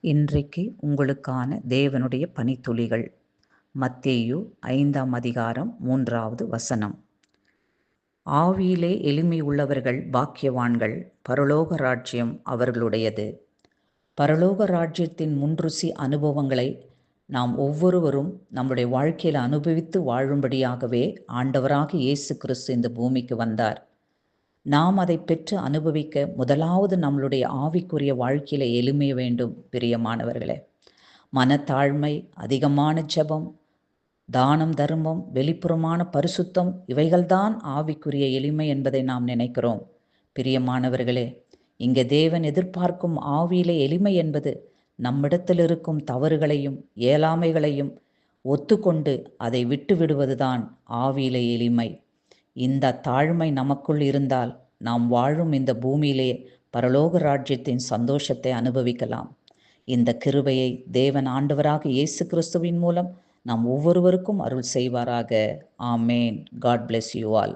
இன்றைக்கு உங்களுக்கான தேவனுடைய பணித்துளிகள். மத்தேயு 5ஆம் அதிகாரம் 3வது வசனம். ஆவியிலே எளிமை உள்ளவர்கள் பாக்கியவான்கள், பரலோக ராஜ்யம் அவர்களுடையது. பரலோக ராஜ்யத்தின் முன்ருசி அனுபவங்களை நாம் ஒவ்வொருவரும் நம்முடைய வாழ்க்கையில் அனுபவித்து வாழும்படியாகவே ஆண்டவராக இயேசு கிறிஸ்து இந்த பூமிக்கு வந்தார். நாம் அதை பெற்று அனுபவிக்க முதலாவது நம்மளுடைய ஆவிக்குரிய வாழ்க்கையில எளிமை வேண்டும். பிரியமானவர்களே, மனத்தாழ்மை, அதிகமான ஜெபம், தானம், தர்மம், வெளிப்புறமான பரிசுத்தம், இவைகள்தான் ஆவிக்குரிய எளிமை என்பதை நாம் நினைக்கிறோம். பிரியமானவர்களே, இங்கே தேவன் எதிர்பார்க்கும் ஆவியிலே எளிமை என்பது நம்மிடத்தில் இருக்கும் தவறுகளையும் இயலாமைகளையும் ஒத்துக்கொண்டு அதை விட்டு விடுவதுதான் ஆவியிலே எளிமை. இந்த தாழ்மை நமக்குள் இருந்தால் நாம் வாழும் இந்த பூமியிலே பரலோக ராஜ்யத்தின் சந்தோஷத்தை அனுபவிக்கலாம். இந்த கிருபையை தேவன் ஆண்டவராக இயேசு கிறிஸ்துவின் மூலம் நாம் ஒவ்வொருவருக்கும் அருள் செய்வாராக. ஆமேன். God bless you all.